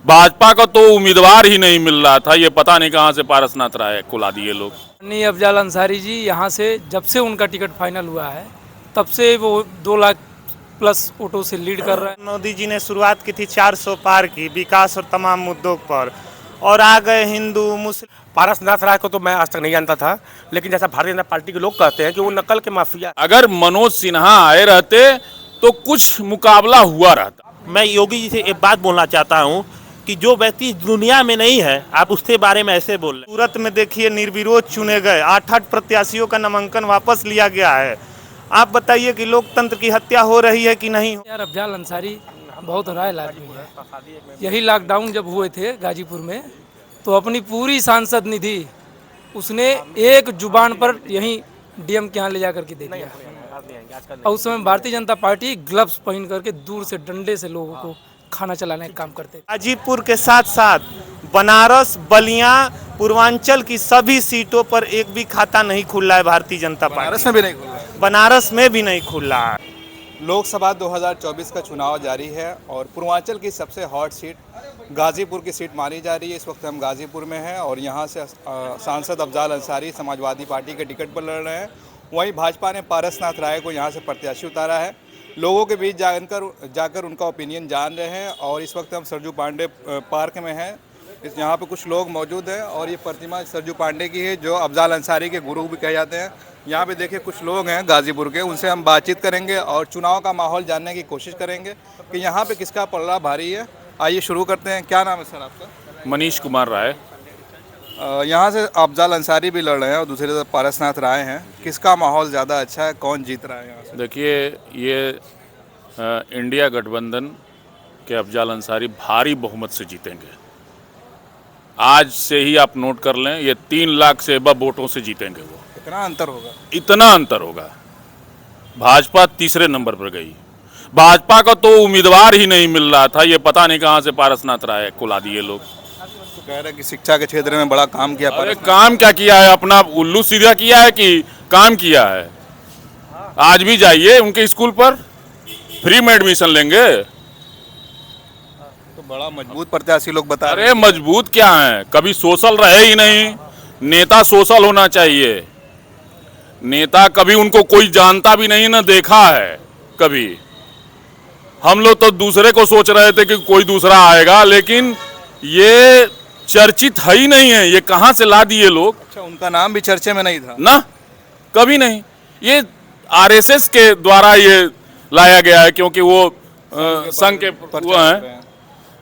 भाजपा का तो उम्मीदवार ही नहीं मिल रहा था। ये पता नहीं कहाँ से पारसनाथ राय को ला दिए लोग। नहीं, अफजाल अंसारी जी यहाँ से जब से उनका टिकट फाइनल हुआ है तब से वो 2 लाख प्लस वोटों से लीड कर रहे हैं। मोदी जी ने शुरुआत की थी 400 पार की विकास और तमाम मुद्दों पर, और आ गए हिंदू मुस्लिम। पारसनाथ राय को तो मैं आज तक नहीं जानता था, लेकिन जैसा भारतीय जनता पार्टी के लोग कहते हैं कि वो नकल के माफिया। अगर मनोज सिन्हा आए रहते तो कुछ मुकाबला हुआ रहता। मैं योगी जी से एक बात बोलना चाहता हूँ कि जो व्यक्ति दुनिया में नहीं है आप उसके बारे में ऐसे बोल रहे हैं। सूरत में देखिए निर्विरोध चुने गए 8 प्रत्याशियों का नामांकन वापस लिया गया है। आप बताइए कि लोकतंत्र की हत्या हो रही है कि नहीं। यार अफजाल अंसारी बहुत रॉयल आदमी है। यही लॉकडाउन जब हुए थे गाजीपुर में तो अपनी पूरी सांसद निधि उसने एक जुबान पर यहीं डीएम के यहाँ ले जा करके दे दिया। और उस समय भारतीय जनता पार्टी ग्लव्स पहन करके दूर से डंडे से लोगों को खाना चलाने का काम करते थे। गाजीपुर के साथ साथ बनारस, बलिया, पूर्वांचल की सभी सीटों पर एक भी खाता नहीं खुला है भारतीय जनता पार्टी। बनारस में भी नहीं खुला है। बनारस में भी नहीं खुला है। लोकसभा 2024 का चुनाव जारी है और पूर्वांचल की सबसे हॉट सीट गाजीपुर की सीट मानी जा रही है। इस वक्त हम गाजीपुर में हैं और यहाँ से सांसद अफजाल अंसारी समाजवादी पार्टी के टिकट पर लड़ रहे हैं। वहीं भाजपा ने पारसनाथ राय को यहाँ से प्रत्याशी उतारा है। लोगों के बीच जाकर उनका ओपिनियन जान रहे हैं। और इस वक्त हम सरजू पांडे पार्क में हैं। यहाँ पे कुछ लोग मौजूद हैं और ये प्रतिमा सरजू पांडे की है जो अफजाल अंसारी के गुरु भी कहे जाते हैं। यहाँ पे देखिए कुछ लोग हैं गाजीपुर के, उनसे हम बातचीत करेंगे और चुनाव का माहौल जानने की कोशिश करेंगे कि यहाँ पे किसका पलड़ा भारी है। आइए शुरू करते हैं। क्या नाम है सर आपका? मनीष कुमार राय। यहाँ से अफजाल अंसारी भी लड़ रहे हैं और दूसरी तरफ पारसनाथ राय हैं। किसका माहौल ज़्यादा अच्छा है, कौन जीत रहा है यहाँ से? देखिए ये इंडिया गठबंधन के अफजाल अंसारी भारी बहुमत से जीतेंगे। आज से ही आप नोट कर लें, ये 3 लाख से अब वोटों से जीतेंगे वो। कितना अंतर होगा? इतना अंतर होगा। भाजपा तीसरे नंबर पर गई। भाजपा का तो उम्मीदवार ही नहीं मिल रहा था। ये पता नहीं कहाँ से पारसनाथ राय को ला दिए लोग। तो कह रहे हैं कि शिक्षा के क्षेत्र में बड़ा काम किया। अरे काम क्या किया है? अपना उल्लू सीधा किया है कि काम किया है? आज भी जाइए उनके स्कूल पर, फ्री में एडमिशन लेंगे। तो बड़ा मजबूत प्रत्याशी लोग बता रहे अरे मजबूत क्या है, कभी सोशल रहे ही नहीं। नेता सोशल होना चाहिए। नेता कभी उनको कोई जानता भी नहीं, ना देखा है कभी। हम लोग तो दूसरे को सोच रहे थे कि कोई दूसरा आएगा, लेकिन ये चर्चित है ही नहीं है। ये कहाँ से ला दिए लोग? अच्छा, उनका नाम भी चर्चे में नहीं था ना, कभी नहीं। ये आरएसएस के द्वारा ये लाया गया है, क्योंकि वो संघ के वो हैं,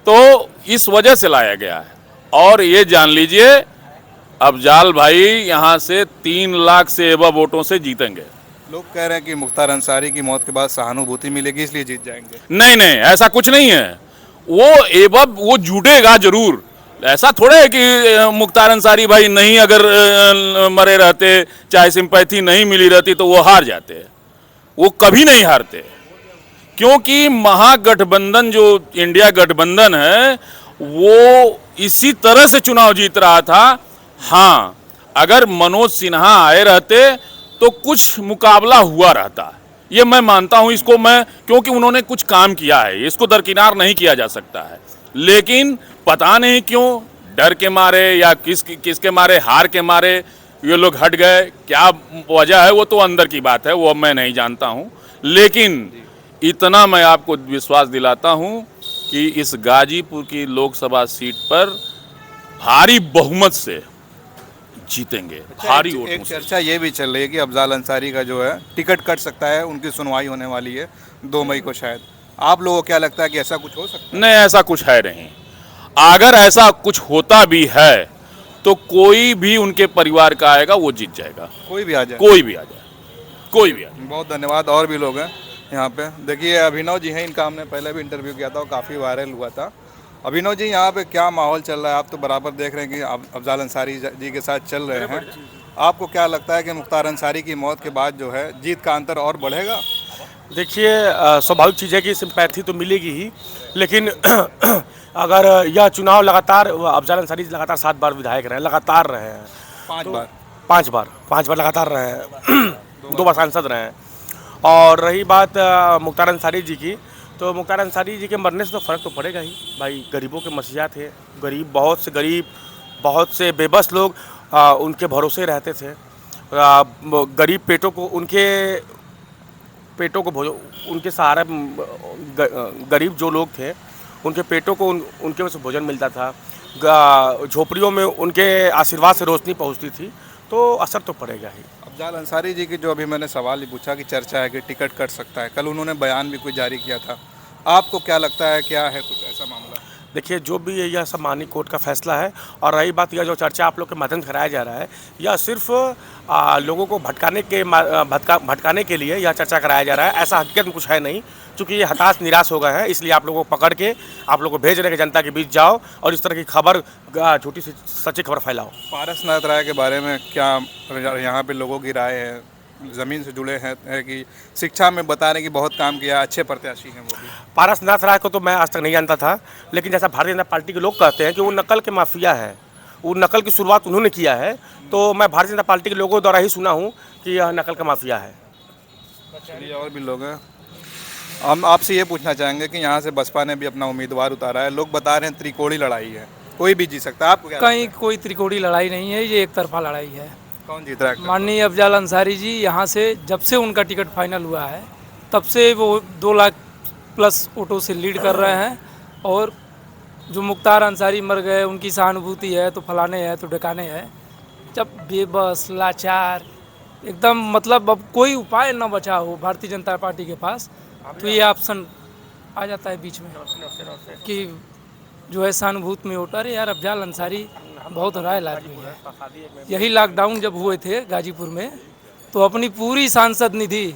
तो इस वजह से लाया गया है। और ये जान लीजिए अफजाल भाई यहाँ से 3 लाख से एवं वोटों से जीतेंगे। लोग कह रहे हैं कि मुख्तार अंसारी की मौत के बाद सहानुभूति मिलेगी इसलिए जीत जाएंगे। नहीं नहीं, ऐसा कुछ नहीं है। वो जुटेगा जरूर। ऐसा थोड़ा है कि मुख्तार अंसारी भाई नहीं अगर मरे रहते, चाहे सिंपैथी नहीं मिली रहती तो वो हार जाते। वो कभी नहीं हारते, क्योंकि महागठबंधन जो इंडिया गठबंधन है वो इसी तरह से चुनाव जीत रहा था। हाँ, अगर मनोज सिन्हा आए रहते तो कुछ मुकाबला हुआ रहता, ये मैं मानता हूं इसको मैं, क्योंकि उन्होंने कुछ काम किया है, इसको दरकिनार नहीं किया जा सकता है। लेकिन पता नहीं क्यों डर के मारे या किसके मारे, हार के मारे ये लोग हट गए। क्या वजह है वो तो अंदर की बात है, वो मैं नहीं जानता हूं। लेकिन इतना मैं आपको विश्वास दिलाता हूं कि इस गाजीपुर की लोकसभा सीट पर भारी बहुमत से जीतेंगे। भारी वोटों एक से। चर्चा ये भी चल रही है कि अफजाल अंसारी का जो है टिकट कट सकता है, उनकी सुनवाई होने वाली है 2 मई को शायद। आप लोगों को क्या लगता है कि ऐसा कुछ हो सकता है? नहीं, ऐसा कुछ है नहीं। अगर ऐसा कुछ होता भी है तो कोई भी उनके परिवार का आएगा, वो जीत जाएगा। कोई भी आ जाए? कोई भी आ जाए, कोई भी आ जाए। बहुत धन्यवाद। और भी लोग हैं यहाँ पे। देखिए अभिनव जी हैं, इनका हमने पहले भी इंटरव्यू किया था और काफ़ी वायरल हुआ था। अभिनव जी, यहाँ पे क्या माहौल चल रहा है? आप तो बराबर देख रहे हैं कि अफजाल अंसारी जी के साथ चल रहे हैं। आपको क्या लगता है कि मुख्तार अंसारी की मौत के बाद जो है जीत का अंतर और बढ़ेगा? देखिए, स्वाभाविक चीज़ है कि सिंपैथी तो मिलेगी ही, लेकिन अगर यह चुनाव लगातार अफजाल अंसारी लगातार 7 बार विधायक रहे, लगातार रहे हैं। 5 बार लगातार रहे हैं। 2 बार सांसद रहे हैं। और रही बात मुख्तार अंसारी जी की, तो मुख्तार अंसारी जी के मरने से तो फ़र्क तो पड़ेगा ही भाई। गरीबों के मसीहा थे, गरीब बहुत से बेबस लोग उनके भरोसे रहते थे। गरीब पेटों को उनके सहारा गरीब जो लोग थे उनके पेटों को उनके वजह से भोजन मिलता था। झोपड़ियों में उनके आशीर्वाद से रोशनी पहुंचती थी, तो असर तो पड़ेगा ही। अफजाल अंसारी जी की जो अभी मैंने सवाल ही पूछा कि चर्चा है कि टिकट कट सकता है, कल उन्होंने बयान भी कुछ जारी किया था, आपको क्या लगता है, क्या है कुछ ऐसा मामला? देखिए, जो भी यह सब माननीय कोर्ट का फैसला है, और रही बात यह जो चर्चा आप लोग के माध्यम से कराया जा रहा है, यह सिर्फ लोगों को भटकाने के लिए यह चर्चा कराया जा रहा है। ऐसा हकीकत में कुछ है नहीं, क्योंकि ये हताश निराश हो गए हैं, इसलिए आप लोगों को पकड़ के आप लोगों को भेज रहे हैं कि जनता के बीच जाओ और इस तरह की खबर, झूठी सी सच्ची खबर फैलाओ। पारसनाथ राय के बारे में क्या यहाँ पे लोगों की राय है? ज़मीन से जुड़े हैं है कि शिक्षा में बताने की बहुत काम किया, अच्छे प्रत्याशी हैं वो भी। पारसनाथ राय को तो मैं आज तक नहीं जानता था, लेकिन जैसा भारतीय जनता पार्टी के लोग कहते हैं कि वो नकल के माफिया है, वो नकल की शुरुआत उन्होंने किया है, तो मैं भारतीय जनता पार्टी के लोगों द्वारा ही सुना हूँ कि यह नकल का माफिया है। चलिए, और भी लोग हैं, हम आपसे ये पूछना चाहेंगे कि यहाँ से बसपा ने भी अपना उम्मीदवार उतारा है, लोग बता रहे हैं त्रिकोणी लड़ाई है, कोई भी जीत सकता है, आपको क्या लगता है? कहीं कोई त्रिकोणी लड़ाई नहीं है, ये एक तरफा लड़ाई है। कौन जीत रहा है? माननीय अफजाल अंसारी जी यहाँ से जब से उनका टिकट फाइनल हुआ है तब से वो 2 लाख प्लस वोटों से लीड कर रहे हैं। और जो मुख्तार अंसारी मर गए, उनकी सहानुभूति है तो फलाने है तो ढकाने है। जब बेबस लाचार एकदम, मतलब अब कोई उपाय न बचा हो भारतीय जनता पार्टी के पास, तो ये ऑप्शन आ जाता है बीच में कि जो है सहानुभूति में वोट। अरे यार, अफजाल अंसारी बहुत रायल आदमी है। यही लॉकडाउन जब हुए थे गाजीपुर में, तो अपनी पूरी सांसद निधि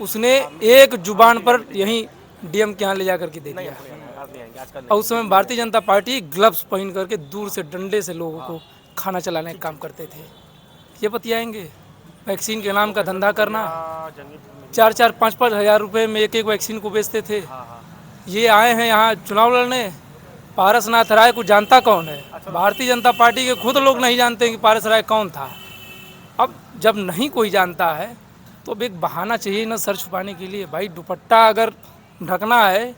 उसने एक जुबान पर यहीं डीएम के यहाँ ले जा करके दे दिया। और उस समय भारतीय जनता पार्टी ग्लव्स पहन करके दूर से डंडे से लोगों को खाना चलाने का काम करते थे। ये बतियाएंगे वैक्सीन के नाम का धंधा करना, 4-4, 5-5 हज़ार रुपये में एक वैक्सीन को बेचते थे। ये आए हैं यहाँ चुनाव लड़ने। पारसनाथ राय को जानता कौन है? भारतीय जनता पार्टी के खुद लोग नहीं जानते कि पारस राय कौन था। अब जब नहीं कोई जानता है तो अब एक बहाना चाहिए ना सर छुपाने के लिए। भाई, दुपट्टा अगर ढकना है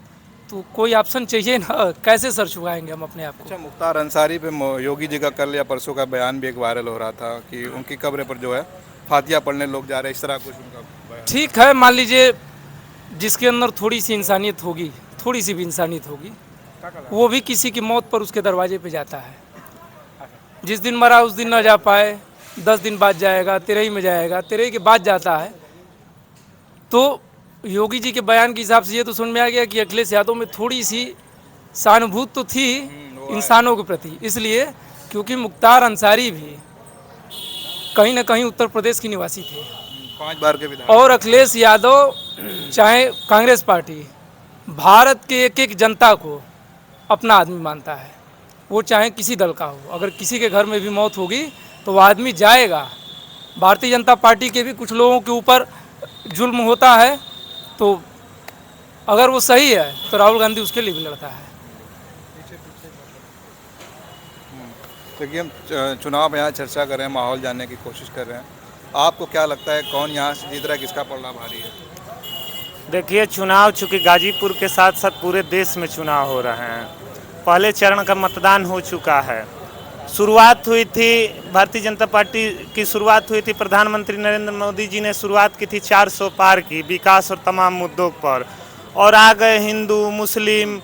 तो कोई ऑप्शन चाहिए ना, कैसे सर छुपाएंगे हम अपने आप को? अच्छा, मुख्तार अंसारी पे योगी जी का कल या परसों का बयान भी एक वायरल हो रहा था कि उनकी कब्र पर जो है फातिया पढ़ने लोग जा रहे हैं, इस तरह कुछ उनका बयान। ठीक है, मान लीजिए जिसके अंदर थोड़ी सी इंसानियत होगी, थोड़ी सी भी इंसानियत होगी, वो भी किसी की मौत पर उसके दरवाजे पे जाता है। जिस दिन मरा उस दिन ना जा पाए, 10 दिन बाद जाएगा, 13 में जाएगा, 13 के बाद जाता है। तो योगी जी के बयान के हिसाब से ये तो समझ में आ गया कि अखिलेश यादव में थोड़ी सी सहानुभूति तो थी इंसानों के प्रति, इसलिए क्योंकि मुख्तार अंसारी भी कहीं ना कहीं उत्तर प्रदेश के निवासी थे 5 बार के विधायक। और अखिलेश यादव चाहे कांग्रेस पार्टी भारत के एक जनता को अपना आदमी मानता है, वो चाहे किसी दल का हो। अगर किसी के घर में भी मौत होगी तो वो आदमी जाएगा। भारतीय जनता पार्टी के भी कुछ लोगों के ऊपर जुल्म होता है, तो अगर वो सही है तो राहुल गांधी उसके लिए भी लड़ता है। देखिए, हम चुनाव में यहाँ चर्चा कर रहे हैं, माहौल जानने की कोशिश कर रहे हैं, आपको क्या लगता है कौन यहाँ से जीत रहा है, किसका पलड़ा भारी है? देखिए, चुनाव चूँकि गाजीपुर के साथ साथ पूरे देश में चुनाव हो रहे हैं, पहले चरण का मतदान हो चुका है। शुरुआत हुई थी, भारतीय जनता पार्टी की शुरुआत हुई थी, प्रधानमंत्री नरेंद्र मोदी जी ने शुरुआत की थी 400 पार की विकास और तमाम मुद्दों पर, और आ गए हिंदू मुस्लिम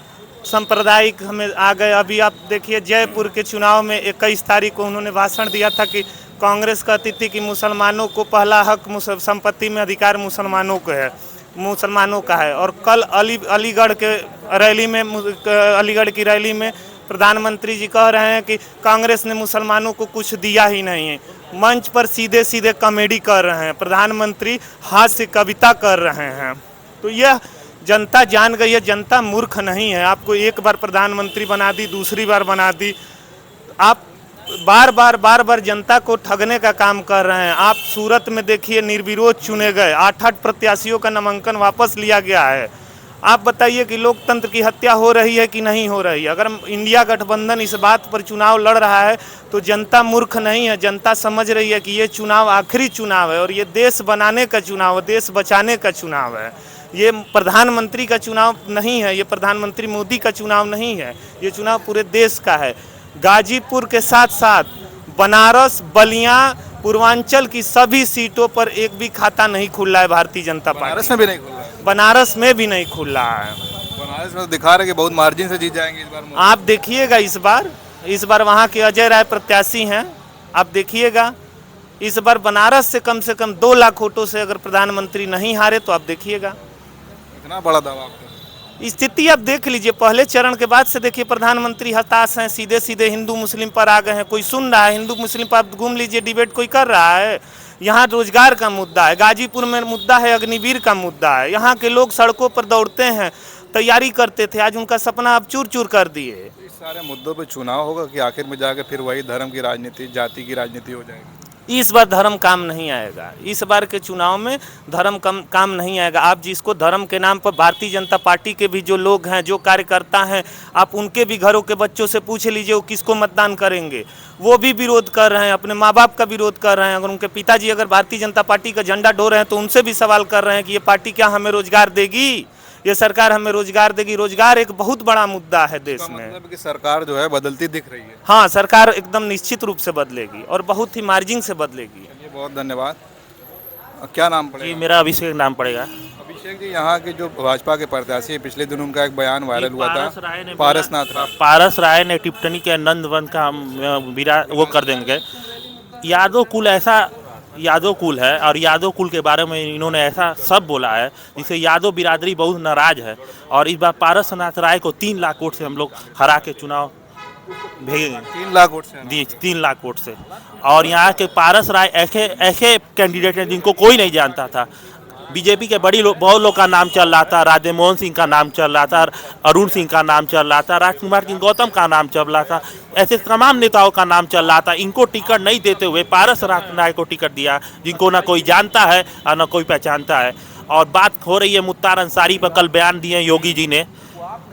सांप्रदायिक हमें आ गए। अभी आप देखिए, जयपुर के चुनाव में 21 तारीख को उन्होंने भाषण दिया था कि कांग्रेस कहती थी कि मुसलमानों को पहला हक संपत्ति में अधिकार मुसलमानों को है, मुसलमानों का है। और कल अलीगढ़ की रैली में प्रधानमंत्री जी कह रहे हैं कि कांग्रेस ने मुसलमानों को कुछ दिया ही नहीं है। मंच पर सीधे सीधे कॉमेडी कर रहे हैं, प्रधानमंत्री हास्य कविता कर रहे हैं। तो यह जनता जान गई है, जनता मूर्ख नहीं है। आपको एक बार प्रधानमंत्री बना दी, दूसरी बार बना दी, आप बार बार जनता को ठगने का काम कर रहे हैं। आप सूरत में देखिए, निर्विरोध चुने गए, 8 प्रत्याशियों का नामांकन वापस लिया गया है। आप बताइए कि लोकतंत्र की हत्या हो रही है कि नहीं हो रही है? अगर इंडिया गठबंधन इस बात पर चुनाव लड़ रहा है तो जनता मूर्ख नहीं है, जनता समझ रही है कि ये चुनाव आखिरी चुनाव है और ये देश बनाने का चुनाव है, देश बचाने का चुनाव है। ये प्रधानमंत्री का चुनाव नहीं है, ये प्रधानमंत्री मोदी का चुनाव नहीं है, ये चुनाव पूरे देश का है। गाजीपुर के साथ साथ बनारस, बलिया, पूर्वांचल की सभी सीटों पर एक भी खाता नहीं खुल रहा है भारतीय जनता बनारस पार्टी। में भी नहीं खुल रहा है। बनारस में भी नहीं खुल रहा है। बनारस में तो दिखा रहे कि बहुत मार्जिन से जीत जाएंगे इस बार मोदी। आप देखिएगा इस बार वहाँ के अजय राय प्रत्याशी हैं, आप देखिएगा इस बार बनारस से कम 2 लाख वोटों से अगर प्रधानमंत्री नहीं हारे तो आप देखिएगा। इतना बड़ा दावा आपका। स्थिति आप देख लीजिए, पहले चरण के बाद से देखिए प्रधानमंत्री हताश हैं, सीधे सीधे हिंदू मुस्लिम पर आ गए हैं। कोई सुन रहा है? हिंदू मुस्लिम पर आप घूम लीजिए, डिबेट कोई कर रहा है? यहाँ रोजगार का मुद्दा है, गाजीपुर में मुद्दा है अग्निवीर का मुद्दा है। यहाँ के लोग सड़कों पर दौड़ते हैं, तैयारी करते थे, आज उनका सपना आप चूर चूर कर दिए। इस सारे मुद्दों पे चुनाव होगा कि आखिर में जाकर फिर वही धर्म की राजनीति, जाति की राजनीति हो जाएगी? इस बार धर्म काम नहीं आएगा, इस बार के चुनाव में धर्म काम नहीं आएगा। आप जिसको धर्म के नाम पर, भारतीय जनता पार्टी के भी जो लोग हैं, जो कार्यकर्ता हैं, आप उनके भी घरों के बच्चों से पूछ लीजिए वो किसको मतदान करेंगे। वो भी विरोध कर रहे हैं, अपने माँ बाप का विरोध कर रहे हैं। अगर उनके पिताजी अगर भारतीय जनता पार्टी का झंडा ढो रहे हैं तो उनसे भी सवाल कर रहे हैं कि ये पार्टी क्या हमें रोजगार देगी, ये सरकार हमें रोजगार देगी। रोजगार एक बहुत बड़ा मुद्दा है देश में। मतलब कि सरकार जो है बदलती दिख रही है। हाँ, सरकार एकदम निश्चित रूप से बदलेगी और बहुत ही मार्जिन से बदलेगी। चलिए, बहुत धन्यवाद। क्या नाम जी पड़ेगा? मेरा अभिषेक नाम पड़ेगा। अभिषेक जी, यहाँ के जो भाजपा के प्रत्याशी हैं, पिछले दिनों उनका एक बयान वायरल हुआ था, पारसनाथ पारसनाथ राय। ने टिप्पणी के नंद वन का हम वो कर देंगे। यादव कुल है और यादव कुल के बारे में इन्होंने ऐसा सब बोला है जिससे यादव बिरादरी बहुत नाराज है। और इस बार पारसनाथ राय को 3 लाख वोट से हम लोग हरा के चुनाव भेजेंगे। 3 लाख वोट से? जी, 3 लाख वोट से। और यहाँ के पारस राय ऐसे कैंडिडेट हैं जिनको कोई नहीं जानता था। बीजेपी के बहुत लोग का नाम चल रहा था, राधेमोहन सिंह का नाम चल रहा था, अरुण सिंह का नाम चल रहा था, राजकुमार सिंह गौतम का नाम चल रहा था, ऐसे तमाम नेताओं का नाम चल रहा था। इनको टिकट नहीं देते हुए पारसनाथ राय को टिकट दिया, जिनको ना कोई जानता है और ना कोई पहचानता है। और बात हो रही है मुख्तार अंसारी पर, कल बयान दिए योगी जी ने।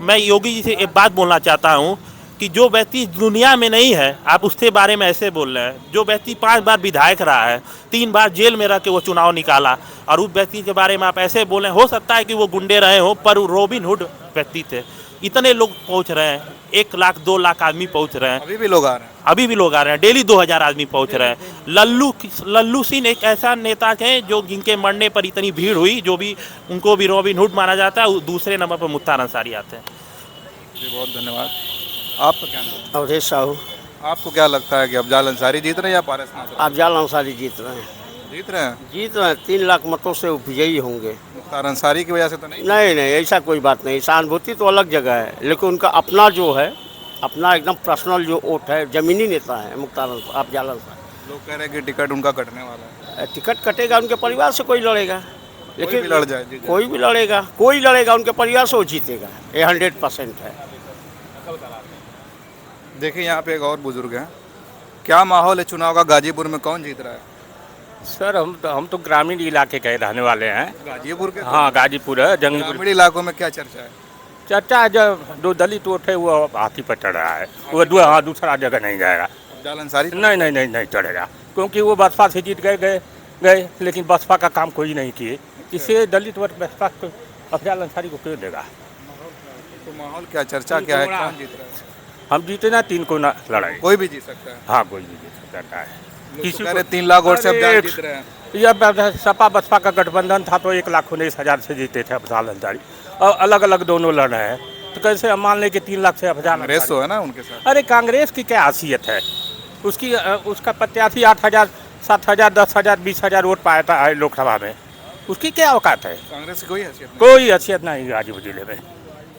मैं योगी जी से एक बात बोलना चाहता हूँ कि जो व्यक्ति दुनिया में नहीं है आप उसके बारे में ऐसे बोल रहे हैं। जो व्यक्ति 5 बार विधायक रहा है, 3 बार जेल में रह के वो चुनाव निकाला, और उस व्यक्ति के बारे में आप ऐसे बोले। हो सकता है कि वो गुंडे रहे हो, पर वो रॉबिन हुड व्यक्ति थे। इतने लोग पहुंच रहे हैं, 1 लाख 2 लाख आदमी पहुंच रहे हैं। अभी भी लोग आ रहे हैं? अभी भी लोग आ रहे हैं, डेली 2000 आदमी पहुंच रहे हैं। लल्लू सिंह एक ऐसा नेता है जो जिनके मरने पर इतनी भीड़ हुई, जो भी उनको भी रॉबिन हुड माना जाता है। दूसरे नंबर पर मुख्तार अंसारी आते हैं। जी, बहुत धन्यवाद। आपका क्या नाम? अवधेश साहू। आपको क्या लगता है कि अफजाल अंसारी जीत रहे हैं या पारसनाथ राय? अफजाल अंसारी जीत रहे हैं। जीत रहे हैं? जीत रहे हैं, 3 लाख मतों से विजयी होंगे। मुख्तार अंसारी की वजह से तो नहीं? नहीं, ऐसा कोई बात नहीं। सहानुभूति तो अलग जगह है, लेकिन उनका अपना जो है, अपना एकदम पर्सनल जो वोट है, जमीनी नेता है मुख्तार अफजाल अंसारी। लोग कह रहे हैं कि टिकट उनका कटने वाला है। टिकट कटेगा, उनके परिवार से कोई लड़ेगा, कोई भी लड़ जाए, जीत कोई भी लड़ेगा, उनके परिवार से वो जीतेगा, ये 100% है। देखिए, यहाँ पे एक और बुजुर्ग हैं। क्या माहौल है चुनाव का? गाजीपुर में कौन जीत रहा है? सर हम तो ग्रामीण इलाके के रहने वाले हैं। गाजीपुर के? हाँ, गाजीपुर है, जंगीपुर। ग्रामीण इलाकों में क्या चर्चा है? चर्चा जो दलित वोट है वो हाथी पर चढ़ रहा है। वो दूसरा जगह नहीं जाएगा। अफजाल अंसारी? नहीं चढ़ेगा, क्योंकि वो बसपा से जीत गए, लेकिन बसपा का काम कोई नहीं किए। इससे दलित वोट बसपा को अफजाल अंसारी को क्यों देगा? तो माहौल क्या, चर्चा क्या है, कौन जीत रहा है? हम जीते ना, 3 को ना लड़ाई। कोई भी जीत सकता है? हाँ, कोई भी जीत सकता है। किसी को 3 लाख वोट से अफजाल जीत रहे हैं। यह सपा बसपा का गठबंधन था तो 1,19,000 से जीते थे अफजाल अंसारी, और अलग अलग दोनों लड़ रहे हैं, तो कैसे हम मान लें कि 3 लाख से अफजाल कांग्रेस तो है ना उनके साथ? अरे कांग्रेस की क्या हैसियत है? उसका प्रत्याशी 8,000, 7,000, 10,000, 20,000 वोट पाया है लोकसभा में। उसकी क्या औकात है? कांग्रेस की कोई हैसियत नहीं? कोई हैसियत नहीं गाजीपुर जिले में।